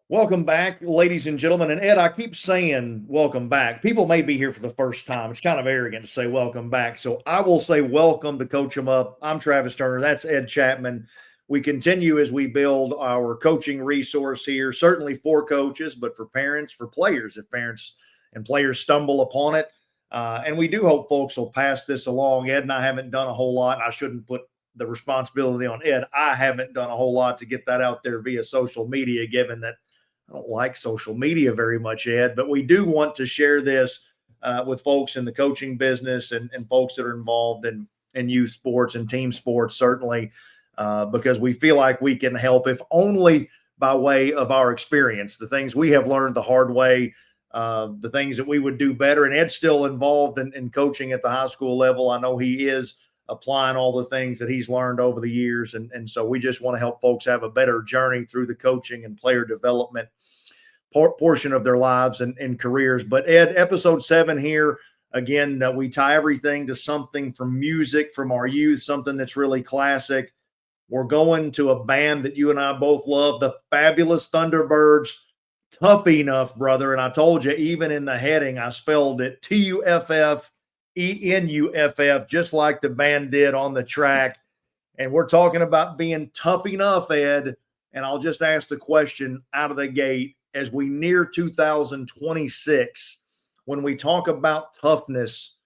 Welcome back, ladies and gentlemen. And Ed, I keep saying welcome back. People may be here for the first time. It's kind of arrogant to say welcome back. So I will say welcome to Coach 'em Up. I'm Travis Turner. That's Ed Chapman. We continue as we build our coaching resource here, certainly for coaches, but for parents, for players, if parents and players stumble upon it. And we do hope folks will pass this along. Ed and I haven't done a whole lot. And I shouldn't put the responsibility on Ed. I haven't done a whole lot to get that out there via social media, given that I don't like social media very much, Ed, but we do want to share this with folks in the coaching business and folks that are involved in youth sports and team sports, certainly, because we feel like we can help, if only by way of our experience, the things we have learned the hard way, the things that we would do better. And Ed's still involved in coaching at the high school level. I know he is applying all the things that he's learned over the years. And so we just want to help folks have a better journey through the coaching and player development portion of their lives and careers. But Ed, episode 7 here, again, we tie everything to something from music, from our youth, something that's really classic. We're going to a band that you and I both love, the Fabulous Thunderbirds. Tough Enough, brother. And I told you, even in the heading, I spelled it Tuff, just like the band did on the track. And we're talking about being tough enough, Ed. And I'll just ask the question out of the gate as we near 2026. When we talk about toughness,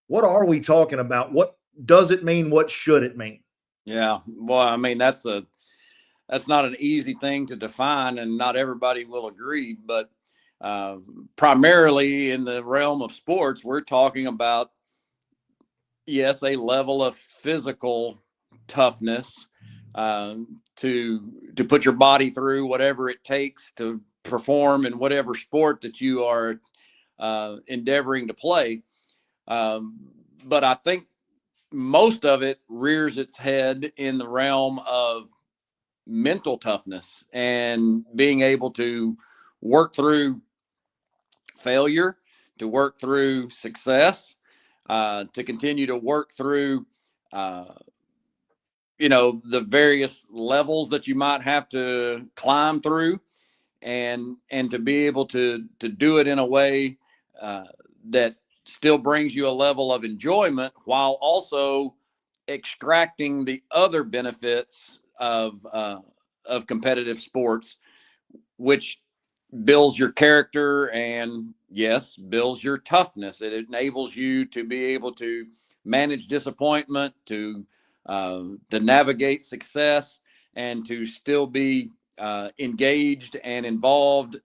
what are we talking about? What does it mean? What should it mean? Yeah, well, I mean, that's not an easy thing to define, and not everybody will agree. But primarily in the realm of sports, we're talking about, yes, a level of physical toughness to put your body through whatever it takes to perform in whatever sport that you are endeavoring to play. But I think most of it rears its head in the realm of mental toughness and being able to work through failure, to work through success, to continue to work through, the various levels that you might have to climb through, and to be able to do it in a way that still brings you a level of enjoyment while also extracting the other benefits of competitive sports, which builds your character and, yes, builds your toughness. It enables you to be able to manage disappointment, to navigate success, and to still be engaged and involved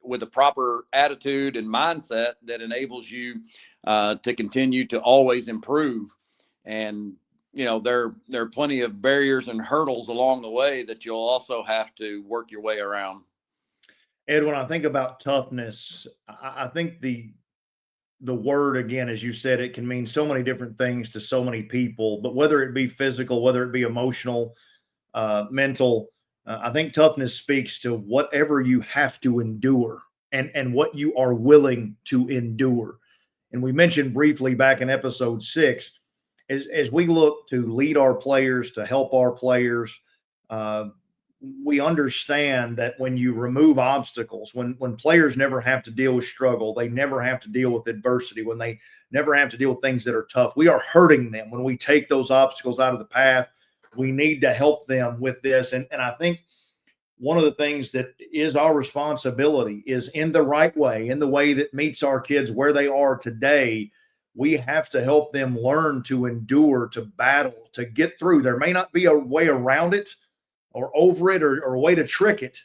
with a proper attitude and mindset that enables you to continue to always improve. And there are plenty of barriers and hurdles along the way that you'll also have to work your way around. Ed, when I think about toughness, I think the word, again, as you said, it can mean so many different things to so many people. But whether it be physical, whether it be emotional, mental, I think toughness speaks to whatever you have to endure and what you are willing to endure. And we mentioned briefly back in episode 6, as we look to lead our players, to help our players, we understand that when you remove obstacles, when players never have to deal with struggle, they never have to deal with adversity, when they never have to deal with things that are tough, we are hurting them. When we take those obstacles out of the path, we need to help them with this. And I think one of the things that is our responsibility is, in the right way, in the way that meets our kids where they are today, we have to help them learn to endure, to battle, to get through. There may not be a way around it or over it or a way to trick it,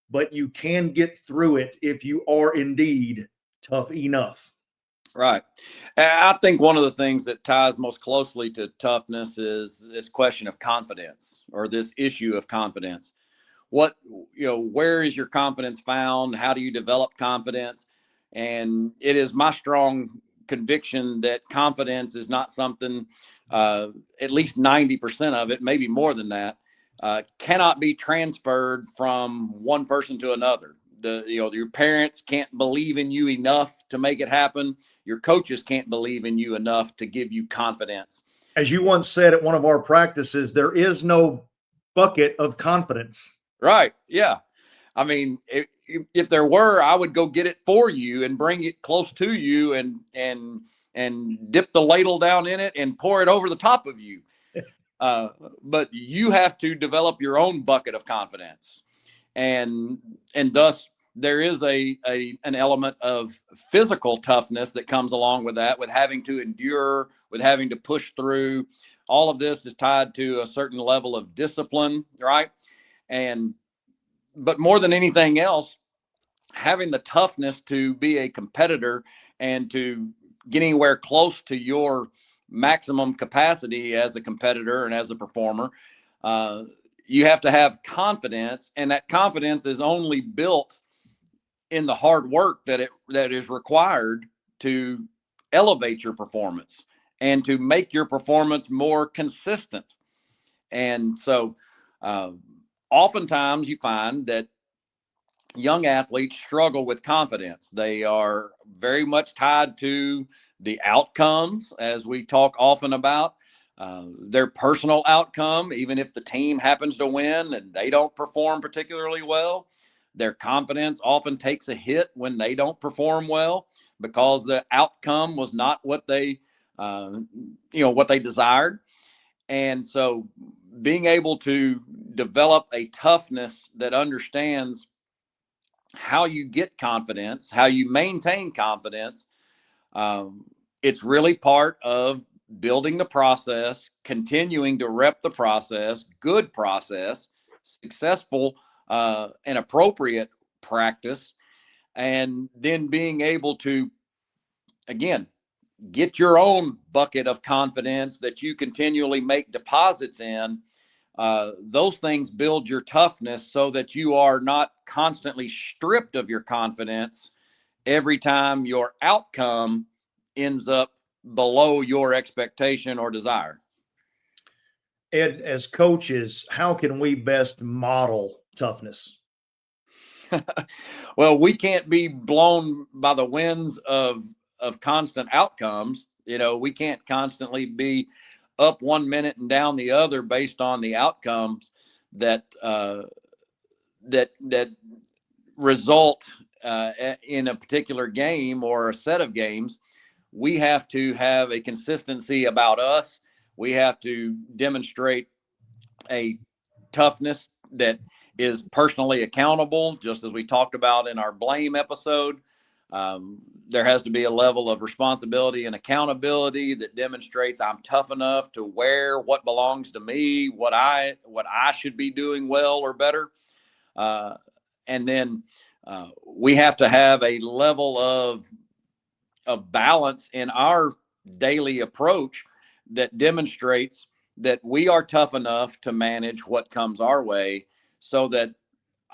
but you can get through it if you are indeed tough enough. Right. I think one of the things that ties most closely to toughness is this question of confidence, or this issue of confidence. Where is your confidence found? How do you develop confidence? And it is my strong conviction that confidence is not something, at least 90% of it, maybe more than that, cannot be transferred from one person to another. Your parents can't believe in you enough to make it happen. Your coaches can't believe in you enough to give you confidence. As you once said at one of our practices, there is no bucket of confidence. Right. Yeah. I mean, if there were, I would go get it for you and bring it close to you and dip the ladle down in it and pour it over the top of you. But you have to develop your own bucket of confidence, and thus there is an element of physical toughness that comes along with that, with having to endure, with having to push through. All of this is tied to a certain level of discipline, right? But more than anything else, having the toughness to be a competitor and to get anywhere close to your maximum capacity as a competitor and as a performer, you have to have confidence, and that confidence is only built in the hard work that is required to elevate your performance and to make your performance more consistent. And so oftentimes you find that young athletes struggle with confidence. They are very much tied to the outcomes, as we talk often about, their personal outcome. Even if the team happens to win and they don't perform particularly well, their confidence often takes a hit when they don't perform well, because the outcome was not what they, what they desired. And so being able to develop a toughness that understands how you get confidence, how you maintain confidence, it's really part of building the process, continuing to rep the process, good process, successful and appropriate practice, and then being able to, again, get your own bucket of confidence that you continually make deposits in. Those things build your toughness so that you are not constantly stripped of your confidence every time your outcome ends up below your expectation or desire. Ed, as coaches, how can we best model toughness? Well, we can't be blown by the winds of constant outcomes. We can't constantly be up 1 minute and down the other based on the outcomes that result in a particular game or a set of games. We have to have a consistency about us. We have to demonstrate a toughness that is personally accountable, just as we talked about in our blame episode. There has to be a level of responsibility and accountability that demonstrates I'm tough enough to wear what belongs to me, what I should be doing well or better. And then we have to have a level of balance in our daily approach that demonstrates that we are tough enough to manage what comes our way, so that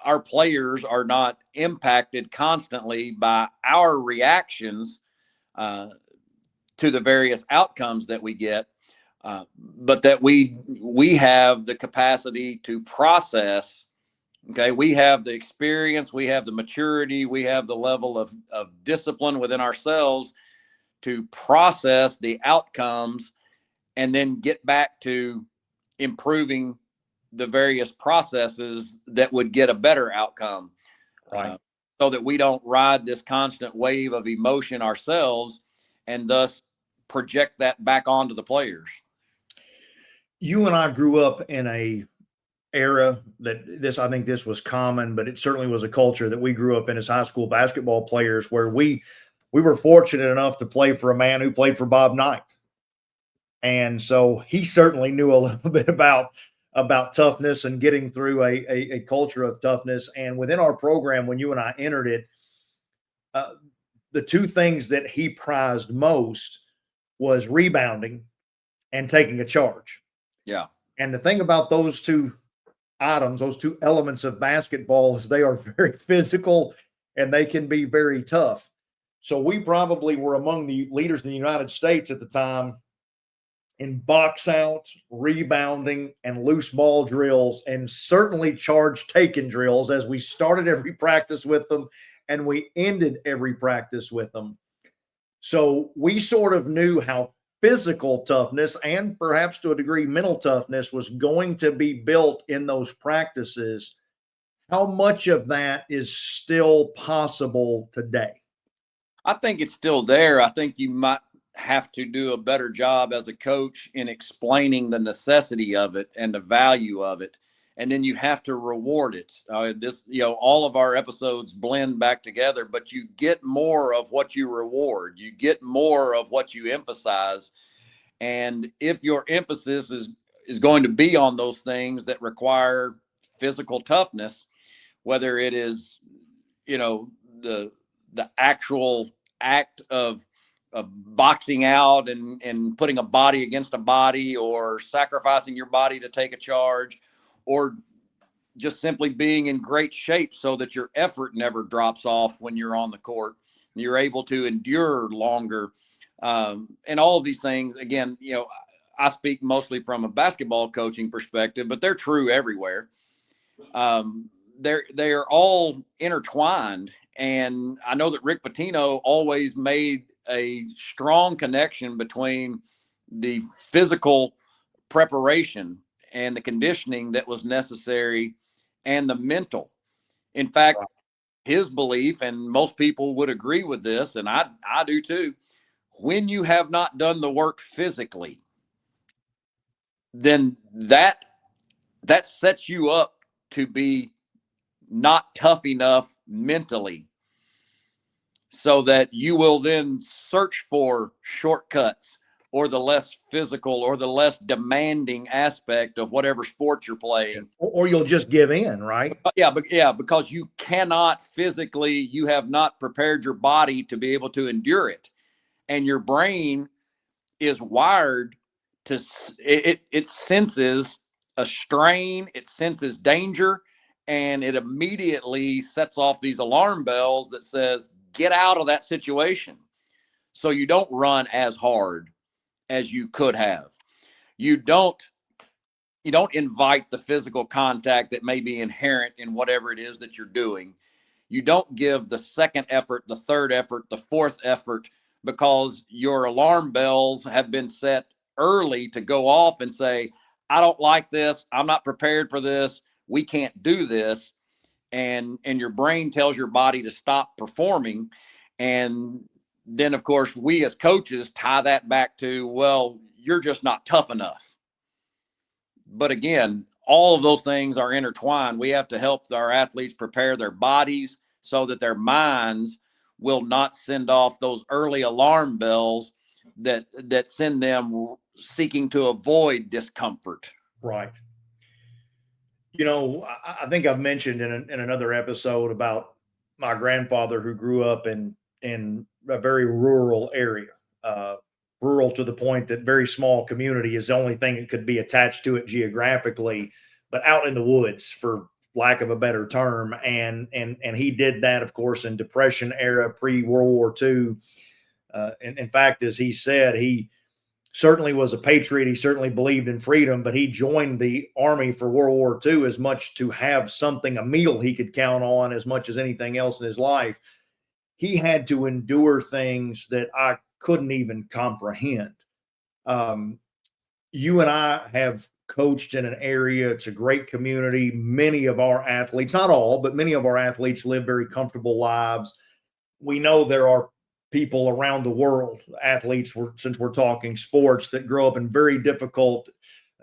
our players are not impacted constantly by our reactions to the various outcomes that we get, but that we have the capacity to process. Okay, we have the experience, we have the maturity, we have the level of discipline within ourselves to process the outcomes and then get back to improving the various processes that would get a better outcome. Right. So that we don't ride this constant wave of emotion ourselves and thus project that back onto the players. You and I grew up in a era that I think this was common, but it certainly was a culture that we grew up in as high school basketball players, where we were fortunate enough to play for a man who played for Bob Knight. And so he certainly knew a little bit about toughness and getting through a culture of toughness. And within our program, when you and I entered it, the two things that he prized most was rebounding and taking a charge. Yeah. And the thing about those two items, those two elements of basketball, is they are very physical and they can be very tough. So we probably were among the leaders in the United States at the time in box out, rebounding, and loose ball drills, and certainly charge taking drills, as we started every practice with them and we ended every practice with them. So we sort of knew how physical toughness, and perhaps to a degree mental toughness, was going to be built in those practices. How much of that is still possible today? I think it's still there. I think you might have to do a better job as a coach in explaining the necessity of it and the value of it. And then you have to reward it. All of our episodes blend back together, but you get more of what you reward. You get more of what you emphasize. And if your emphasis is going to be on those things that require physical toughness, whether it is, the actual act of boxing out and putting a body against a body, or sacrificing your body to take a charge, or just simply being in great shape so that your effort never drops off when you're on the court and you're able to endure longer. And all of these things, again, I speak mostly from a basketball coaching perspective, but they're true everywhere. They are all intertwined. And I know that Rick Pitino always made a strong connection between the physical preparation and the conditioning that was necessary and the mental. In fact, his belief, and most people would agree with this, and I do too, when you have not done the work physically, then that sets you up to be not tough enough mentally, so that you will then search for shortcuts or the less physical or the less demanding aspect of whatever sport you're playing. Or you'll just give in, right? Because you cannot physically, you have not prepared your body to be able to endure it. And your brain is wired to, it senses a strain, it senses danger, and it immediately sets off these alarm bells that says, get out of that situation. So you don't run as hard as you could have. You don't invite the physical contact that may be inherent in whatever it is that you're doing. You don't give the second effort, the third effort, the fourth effort, because your alarm bells have been set early to go off and say, I don't like this. I'm not prepared for this. We can't do this. And your brain tells your body to stop performing. And then, of course, we as coaches tie that back to, well, you're just not tough enough. But again, all of those things are intertwined. We have to help our athletes prepare their bodies so that their minds will not send off those early alarm bells that send them seeking to avoid discomfort. Right. I think I've mentioned in another episode about my grandfather who grew up in a very rural area, rural to the point that very small community is the only thing that could be attached to it geographically, but out in the woods, for lack of a better term. And he did that, of course, in Depression era, pre-World War II. In fact, as he said, he certainly was a patriot. He certainly believed in freedom, but he joined the army for World War II as much to have something, a meal he could count on, as much as anything else in his life. He had to endure things that I couldn't even comprehend. You and I have coached in an area, it's a great community. Many of our athletes, not all, but many of our athletes live very comfortable lives. We know there are people around the world, athletes, since we're talking sports, that grow up in very difficult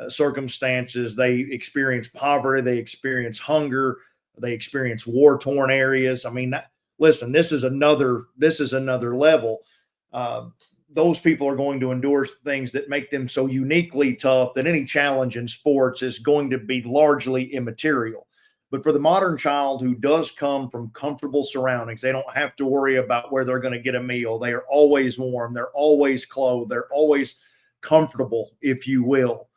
circumstances. They experience poverty, they experience hunger, they experience war-torn areas. I mean, listen, this is another level. Those people are going to endure things that make them so uniquely tough that any challenge in sports is going to be largely immaterial. But for the modern child who does come from comfortable surroundings, they don't have to worry about where they're going to get a meal. They are always warm. They're always clothed. They're always comfortable, if you will.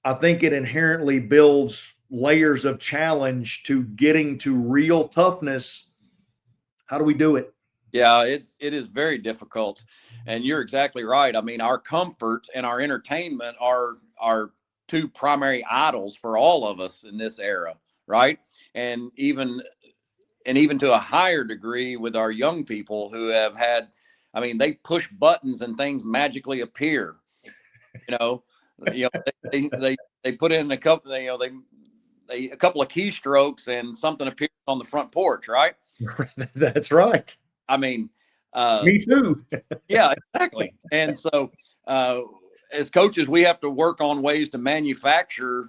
I think it inherently builds layers of challenge to getting to real toughness. How do we do it? Yeah, it is very difficult. And you're exactly right. I mean, our comfort and our entertainment are two primary idols for all of us in this era, right? And even to a higher degree with our young people who have had, I mean, they push buttons and things magically appear. They put in a couple, a couple of keystrokes and something appears on the front porch, right? That's right. I mean, Me too. yeah, exactly. And so, as coaches, we have to work on ways to manufacture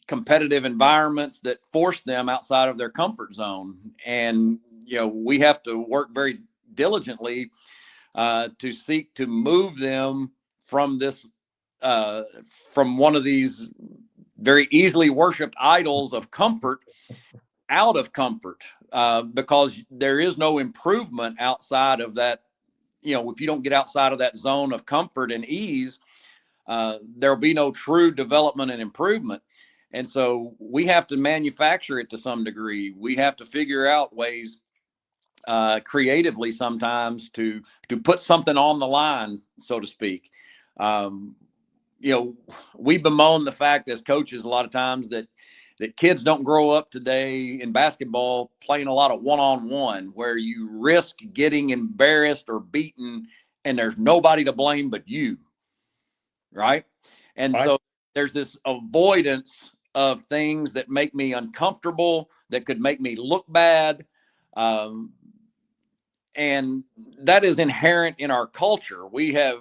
competitive environments that force them outside of their comfort zone. And, we have to work very diligently to seek to move them from this, from one of these very easily worshiped idols of comfort out of comfort, because there is no improvement outside of that. If you don't get outside of that zone of comfort and ease, there'll be no true development and improvement. And so we have to manufacture it to some degree. We have to figure out ways creatively sometimes to put something on the line, so to speak. We bemoan the fact as coaches a lot of times that kids don't grow up today in basketball playing a lot of one-on-one, where you risk getting embarrassed or beaten and there's nobody to blame but you, right? And Right. so there's this avoidance of things that make me uncomfortable, that could make me look bad. And that is inherent in our culture. We have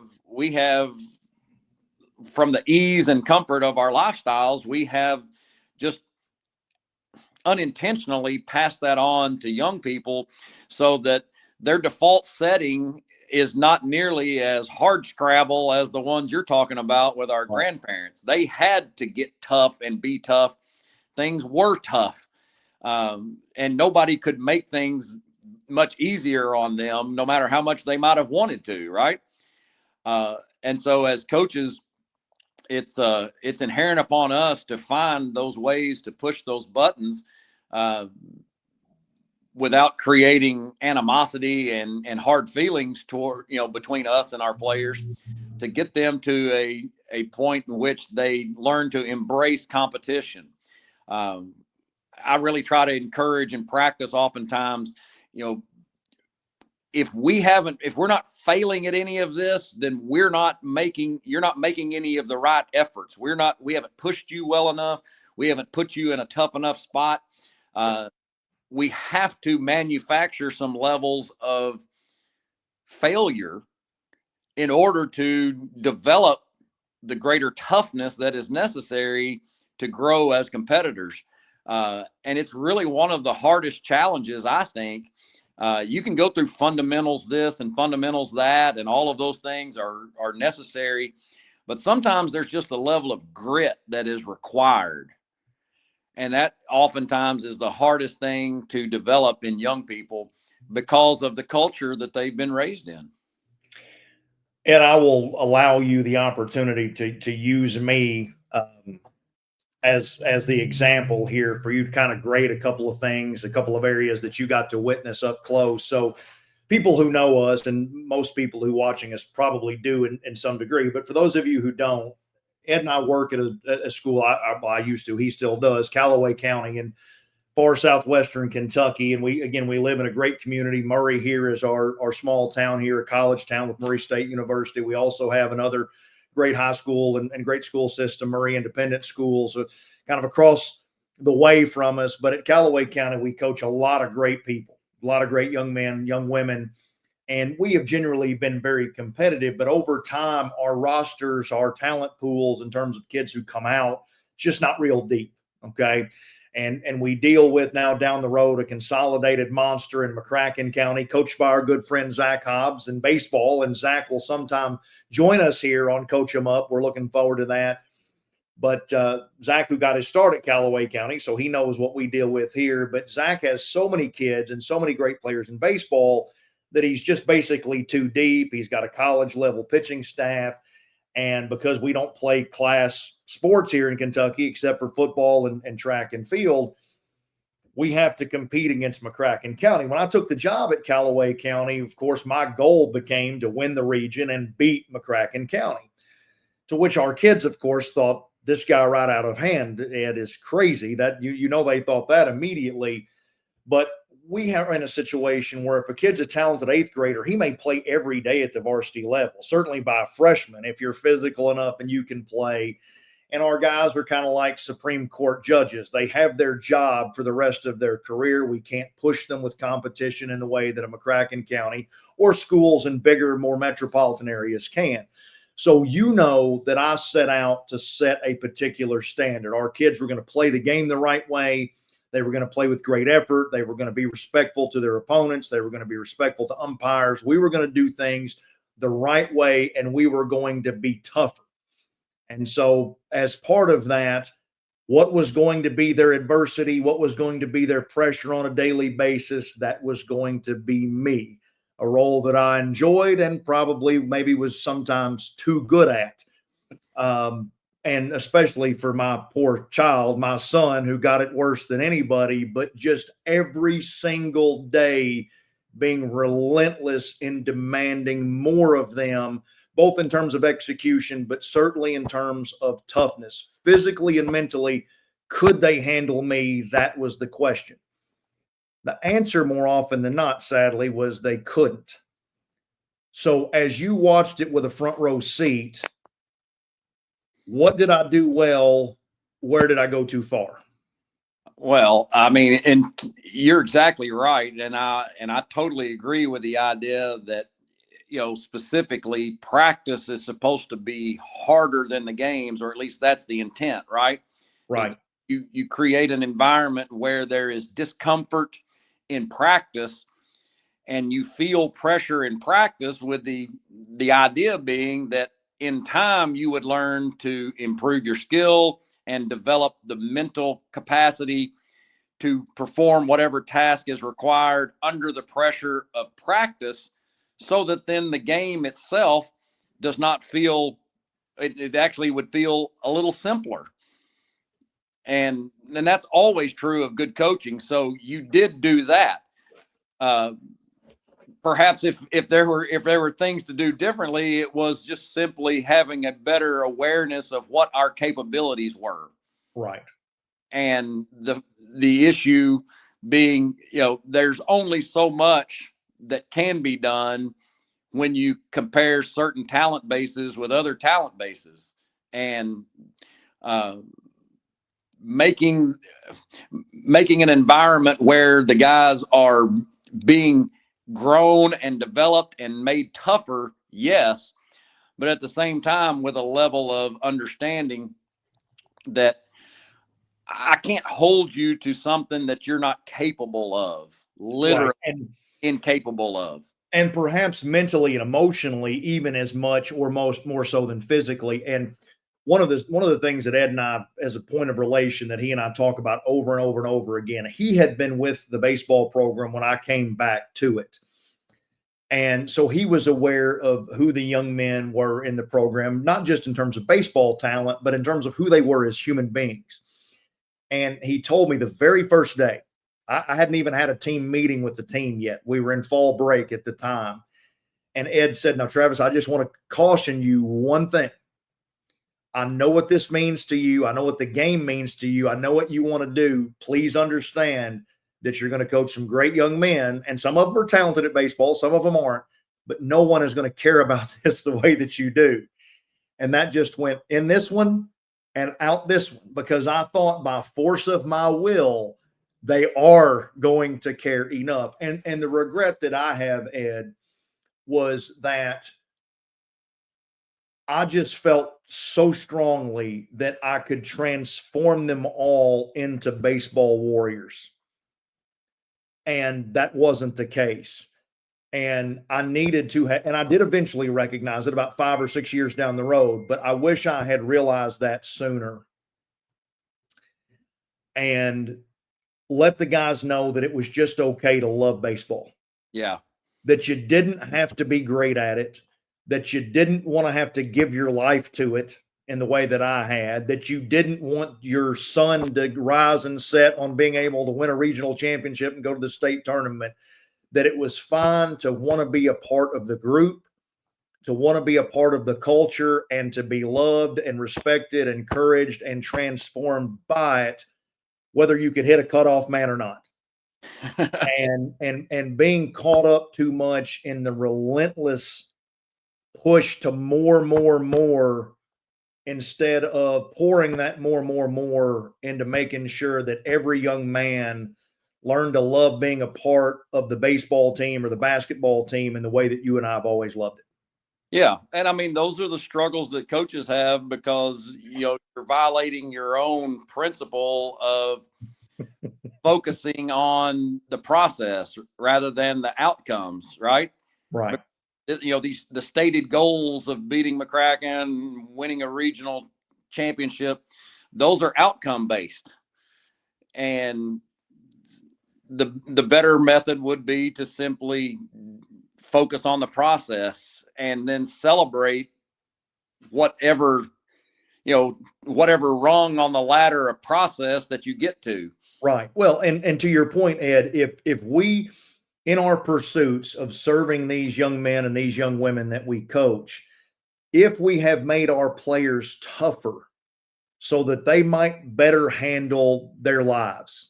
from the ease and comfort of our lifestyles, we have just unintentionally passed that on to young people, so that their default setting is not nearly as hard scrabble as the ones you're talking about with our grandparents. They had to get tough and be tough. Things were tough. And nobody could make things much easier on them, no matter how much they might have wanted to, right? And so as coaches, it's inherent upon us to find those ways to push those buttons without creating animosity and hard feelings toward, between us and our players, to get them to a point in which they learn to embrace competition. I really try to encourage and practice oftentimes, if we're not failing at any of this, then you're not making any of the right efforts. We haven't pushed you well enough. We haven't put you in a tough enough spot. We have to manufacture some levels of failure in order to develop the greater toughness that is necessary to grow as competitors. And it's really one of the hardest challenges, I think. You can go through fundamentals this and fundamentals that, and all of those things are necessary. But sometimes there's just a level of grit that is required. And that oftentimes is the hardest thing to develop in young people because of the culture that they've been raised in. And I will allow you the opportunity to use me as the example here for you to kind of grade a couple of things, a couple of areas that you got to witness up close. So people who know us, and most people who watching us probably do in some degree, but for those of you who don't, Ed and I work at a school I used to, he still does, Callaway County in far southwestern Kentucky. And we live in a great community. Murray here is our small town here, a college town with Murray State University. We also have another great high school and great school system, Murray Independent School, so kind of across the way from us. But at Callaway County, we coach a lot of great people, a lot of great young men, young women, and we have generally been very competitive. But over time, our rosters, our talent pools in terms of kids who come out, it's just not real deep, okay? And we deal with now down the road a consolidated monster in McCracken County, coached by our good friend Zach Hobbs in baseball. And Zach will sometime join us here on Coach 'em Up. We're looking forward to that. But Zach, who got his start at Callaway County, so he knows what we deal with here. But Zach has so many kids and so many great players in baseball that he's just basically too deep. He's got a college level pitching staff. And because we don't play class sports here in Kentucky, except for football and track and field, we have to compete against McCracken County. When I took the job at Callaway County, of course, my goal became to win the region and beat McCracken County, to which our kids, of course, thought this guy right out of hand, Ed, is crazy. That they thought that immediately. But we are in a situation where if a kid's a talented eighth grader, he may play every day at the varsity level, certainly by a freshman, if you're physical enough and you can play. And our guys are kind of like Supreme Court judges. They have their job for the rest of their career. We can't push them with competition in the way that a McCracken County or schools in bigger, more metropolitan areas can. So you know that I set out to set a particular standard. Our kids were going to play the game the right way. They were going to play with great effort. They were going to be respectful to their opponents. They were going to be respectful to umpires. We were going to do things the right way, and we were going to be tougher. And so as part of that, what was going to be their adversity, what was going to be their pressure on a daily basis, that was going to be me, a role that I enjoyed and probably maybe was sometimes too good at. And especially for my poor child, my son, who got it worse than anybody, but just every single day being relentless in demanding more of them, both in terms of execution, but certainly in terms of toughness, physically and mentally. Could they handle me? That was the question. The answer, more often than not, sadly, was they couldn't. So as you watched it with a front row seat, what did I do well? Where did I go too far? Well, I mean, and you're exactly right, and I totally agree with the idea that, you know, specifically practice is supposed to be harder than the games, or at least that's the intent, right? Right. You create an environment where there is discomfort in practice, and you feel pressure in practice, with the idea being that in time you would learn to improve your skill and develop the mental capacity to perform whatever task is required under the pressure of practice, so that then the game itself does not feel, it actually would feel a little simpler. And that's always true of good coaching. So you did do that. Perhaps if there were things to do differently, it was just simply having a better awareness of what our capabilities were. Right. And the issue being, you know, there's only so much that can be done when you compare certain talent bases with other talent bases, and making an environment where the guys are being grown and developed and made tougher, yes, but at the same time with a level of understanding that I can't hold you to something that you're not capable of, literally Right. And incapable of. and perhaps mentally and emotionally, even as much or more so than physically. And one of the things that Ed and I, as a point of relation, that he and I talk about over and over and over again, he had been with the baseball program when I came back to it. And so he was aware of who the young men were in the program, not just in terms of baseball talent, but in terms of who they were as human beings. And he told me the very first day, I hadn't even had a team meeting with the team yet. We were in fall break at the time. And Ed said, "Now, Travis, I just want to caution you one thing. I know what this means to you. I know what the game means to you. I know what you want to do. Please understand that you're going to coach some great young men, and some of them are talented at baseball, some of them aren't, but no one is going to care about this the way that you do." And that just went in this one and out this one, because I thought by force of my will, they are going to care enough. And the regret that I have, Ed, was that I just felt so strongly that I could transform them all into baseball warriors. And that wasn't the case. And I needed to and I did eventually recognize it about 5 or 6 years down the road, but I wish I had realized that sooner and let the guys know that it was just okay to love baseball. Yeah. That you didn't have to be great at it, that you didn't want to have to give your life to it in the way that I had, that you didn't want your son to rise and set on being able to win a regional championship and go to the state tournament, that it was fine to want to be a part of the group, to want to be a part of the culture, and to be loved and respected, encouraged and transformed by it, whether you could hit a cutoff man or not. and being caught up too much in the relentless push to more instead of pouring that more into making sure that every young man learned to love being a part of the baseball team or the basketball team in the way that you and I have always loved it. Yeah. And I mean, those are the struggles that coaches have because, you're violating your own principle of focusing on the process rather than the outcomes, right? Right. The stated goals of beating McCracken, winning a regional championship, those are outcome based. And the better method would be to simply focus on the process and then celebrate whatever whatever rung on the ladder of process that you get to. Right. Well, and to your point, Ed, if we in our pursuits of serving these young men and these young women that we coach, if we have made our players tougher so that they might better handle their lives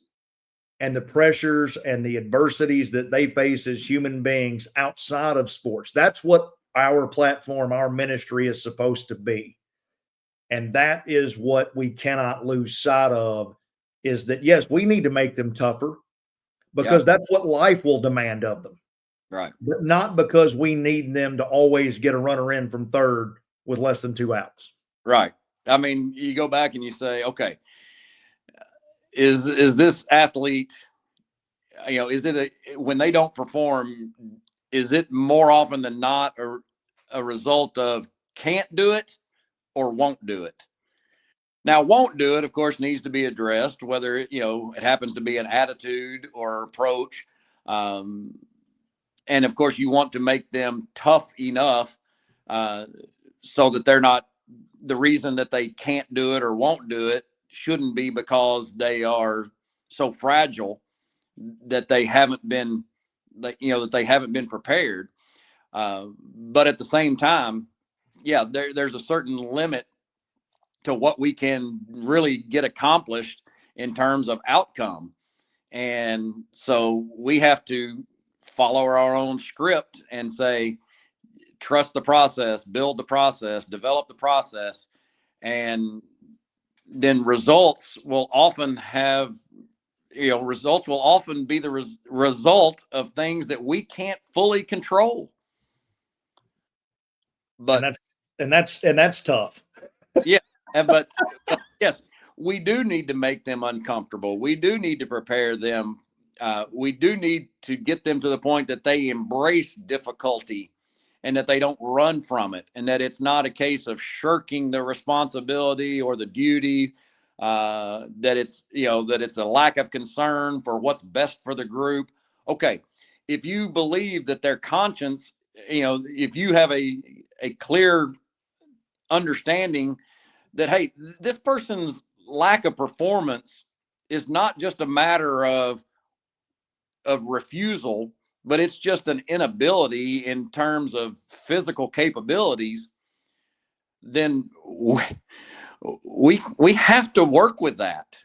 and the pressures and the adversities that they face as human beings outside of sports, that's what our platform, our ministry is supposed to be. And that is what we cannot lose sight of, is that, yes, we need to make them tougher because that's what life will demand of them. Right. But not because we need them to always get a runner in from third with less than 2 outs. Right. I mean, you go back and you say, okay, is this athlete, is it when they don't perform, is it more often than not a result of can't do it or won't do it? Now, won't do it, of course, needs to be addressed, whether it happens to be an attitude or approach. And of course, you want to make them tough enough so that they're not, the reason that they can't do it or won't do it shouldn't be because they are so fragile that they haven't been, that they haven't been prepared. But at the same time, yeah, there's a certain limit to what we can really get accomplished in terms of outcome. And so we have to follow our own script and say, trust the process, build the process, develop the process. And then results will often be the result of things that we can't fully control. But that's tough. yeah, but yes, we do need to make them uncomfortable. We do need to prepare them. We do need to get them to the point that they embrace difficulty and that they don't run from it, and that it's not a case of shirking the responsibility or the duty. That it's a lack of concern for what's best for the group. Okay, if you believe that their conscience, if you have a clear understanding that, hey, this person's lack of performance is not just a matter of refusal, but it's just an inability in terms of physical capabilities, then we have to work with that,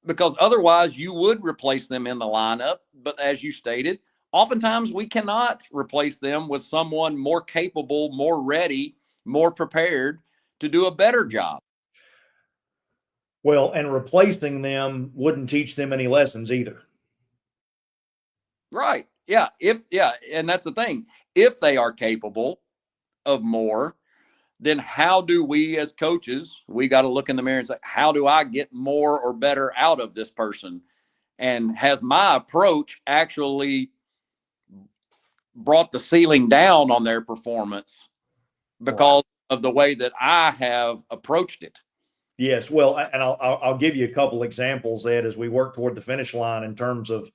because otherwise you would replace them in the lineup. But as you stated, oftentimes we cannot replace them with someone more capable, more ready, more prepared to do a better job. Well, and replacing them wouldn't teach them any lessons either. Right. Yeah. And that's the thing. If they are capable of more, then how do we as coaches, we got to look in the mirror and say, how do I get more or better out of this person? And has my approach actually brought the ceiling down on their performance because of the way that I have approached it? Yes. Well, and I'll give you a couple examples, Ed, as we work toward the finish line in terms of,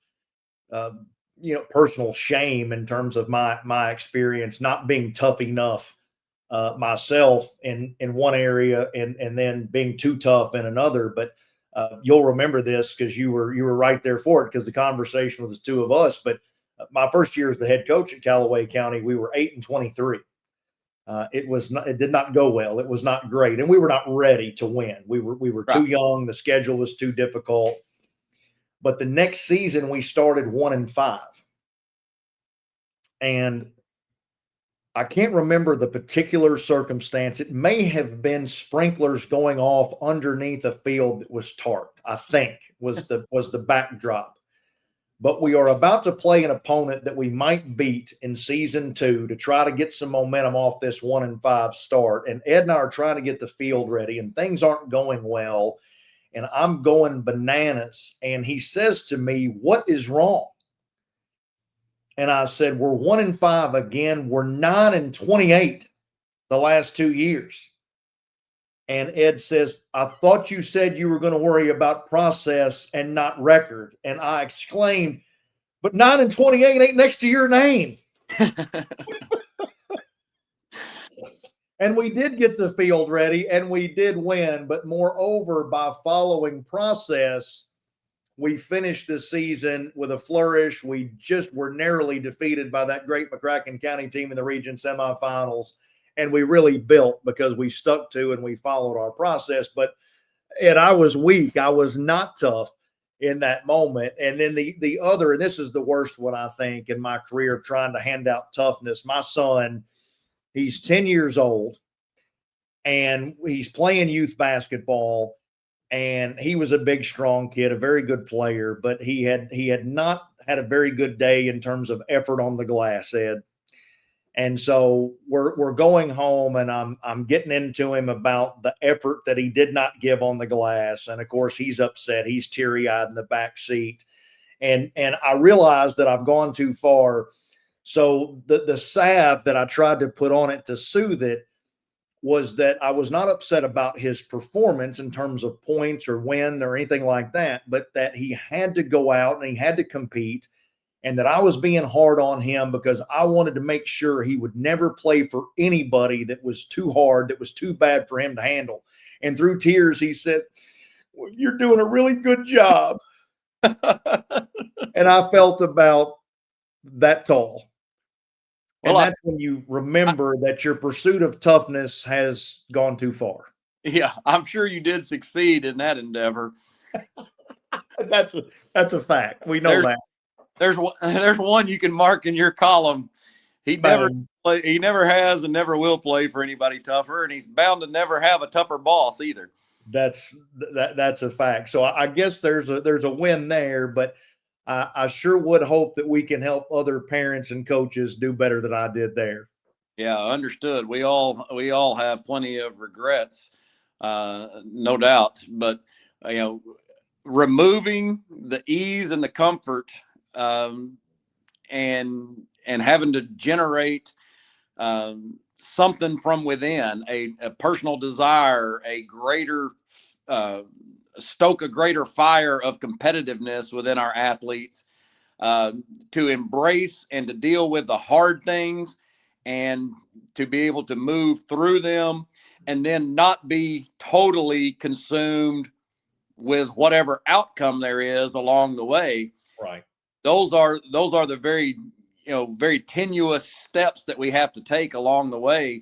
personal shame, in terms of my experience not being tough enough myself in one area, and then being too tough in another. But you'll remember this because you were right there for it, because the conversation was the two of us. But my first year as the head coach at Callaway County, we were 8-23. It did not go well. It was not great, and we were not ready to win. We were too young. The schedule was too difficult. But the next season we started 1-5, and I can't remember the particular circumstance. It may have been sprinklers going off underneath a field that was tarped, I think was the backdrop. But we are about to play an opponent that we might beat in season 2 to try to get some momentum off this 1-5 start. And Ed and I are trying to get the field ready, and things aren't going well. And I'm going bananas. And he says to me, "What is wrong?" And I said, "We're 1-5 again. We're 9-28 the last 2 years." And Ed says, "I thought you said you were going to worry about process and not record." And I exclaimed, "But 9-28 ain't next to your name." And we did get the field ready and we did win. But moreover, by following process, we finished the season with a flourish. We just were narrowly defeated by that great McCracken County team in the region semifinals. And we really built because we stuck to and we followed our process. But and I was weak. I was not tough in that moment. And then the other, and this is the worst one, I think, in my career of trying to hand out toughness. My son, he's 10 years old and he's playing youth basketball. And he was a big, strong kid, a very good player, but he had not had a very good day in terms of effort on the glass, Ed. And so we're going home, and I'm getting into him about the effort that he did not give on the glass. And of course, he's upset. He's teary-eyed in the back seat. And I realize that I've gone too far. So the salve that I tried to put on it to soothe it was that I was not upset about his performance in terms of points or win or anything like that, but that he had to go out and he had to compete, and that I was being hard on him because I wanted to make sure he would never play for anybody that was too hard, that was too bad for him to handle. And through tears, he said, "Well, you're doing a really good job." And I felt about that tall. And Well, that's when you remember that your pursuit of toughness has gone too far. yeah, I'm sure you did succeed in that endeavor. That's a fact. We know There's that. there's one you can mark in your column. He never Bang. he never has and never will play for anybody tougher, and he's bound to never have a tougher boss either. That's a fact. So I guess there's a win there, but I sure would hope that we can help other parents and coaches do better than I did there. Yeah, understood. We all have plenty of regrets, no doubt. But you know, removing the ease and the comfort, and having to generate something from within, a personal desire, a greater stoke a greater fire of competitiveness within our athletes, to embrace and to deal with the hard things and to be able to move through them and then not be totally consumed with whatever outcome there is along the way. Right. Those are the very tenuous steps that we have to take along the way,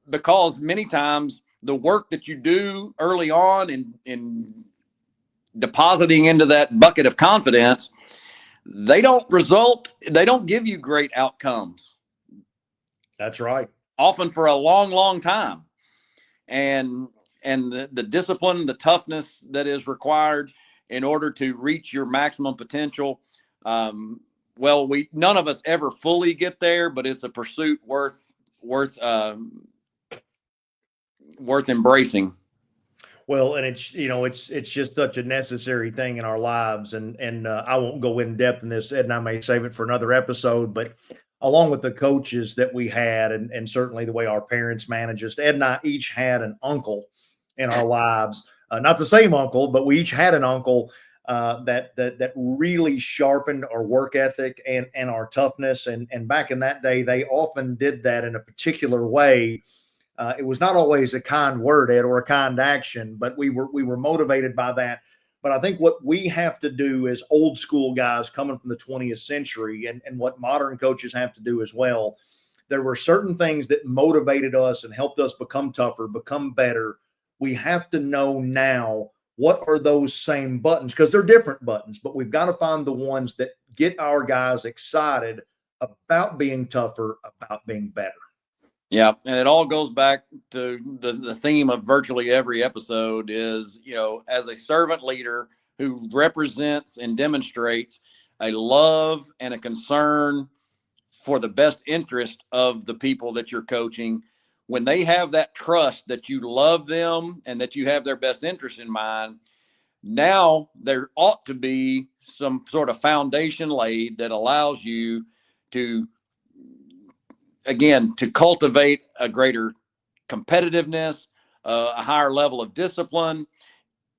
because many times the work that you do early on in depositing into that bucket of confidence, they don't give you great outcomes. That's right. Often for a long, long time. And the discipline, the toughness that is required in order to reach your maximum potential. Well, none of us ever fully get there, but it's a pursuit worth embracing. Well, and it's just such a necessary thing in our lives, and I won't go in depth in this, Ed, and I may save it for another episode. But along with the coaches that we had, and certainly the way our parents managed us, Ed and I each had an uncle in our lives, not the same uncle, but we each had an uncle that really sharpened our work ethic and our toughness. And back in that day, they often did that in a particular way. It was not always a kind word, Ed, or a kind action, but we were motivated by that. But I think what we have to do as old school guys coming from the 20th century, and what modern coaches have to do as well, there were certain things that motivated us and helped us become tougher, become better. We have to know now what are those same buttons, because they're different buttons, but we've got to find the ones that get our guys excited about being tougher, about being better. Yeah, and it all goes back to the theme of virtually every episode is, as a servant leader who represents and demonstrates a love and a concern for the best interest of the people that you're coaching, when they have that trust that you love them and that you have their best interest in mind, now there ought to be some sort of foundation laid that allows you to, again, to cultivate a greater competitiveness, a higher level of discipline,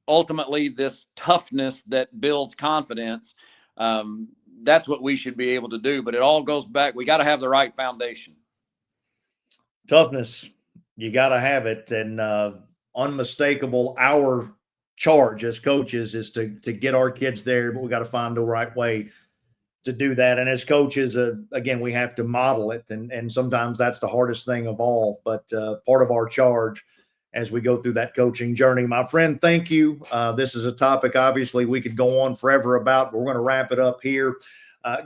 ultimately this toughness that builds confidence. That's what we should be able to do. But it all goes back. We got to have the right foundation. Toughness, you got to have it. And unmistakable, our charge as coaches is to get our kids there, but we got to find the right way to do that. And as coaches, again, we have to model it. And sometimes that's the hardest thing of all, but part of our charge as we go through that coaching journey. My friend, thank you. This is a topic, obviously, we could go on forever about, but we're going to wrap it up here.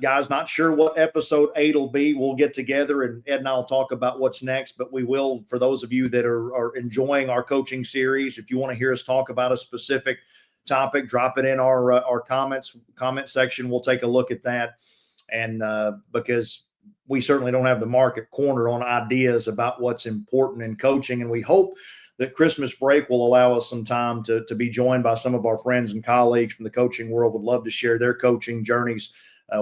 Guys, not sure what episode 8 will be. We'll get together and Ed and I'll talk about what's next, but we will, for those of you that are enjoying our coaching series, if you want to hear us talk about a specific topic, drop it in our comment section. We'll take a look at that. And because we certainly don't have the market cornered on ideas about what's important in coaching. And we hope that Christmas break will allow us some time to be joined by some of our friends and colleagues from the coaching world. Would love to share their coaching journeys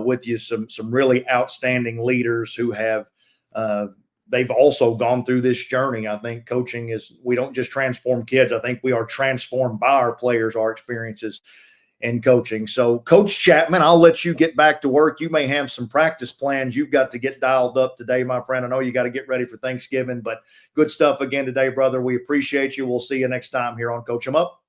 with you. Some really outstanding leaders who have they've also gone through this journey. I think coaching is, we don't just transform kids. I think we are transformed by our players, our experiences in coaching. So Coach Chapman, I'll let you get back to work. You may have some practice plans you've got to get dialed up today, my friend. I know you got to get ready for Thanksgiving, but good stuff again today, brother. We appreciate you. We'll see you next time here on Coach 'em Up.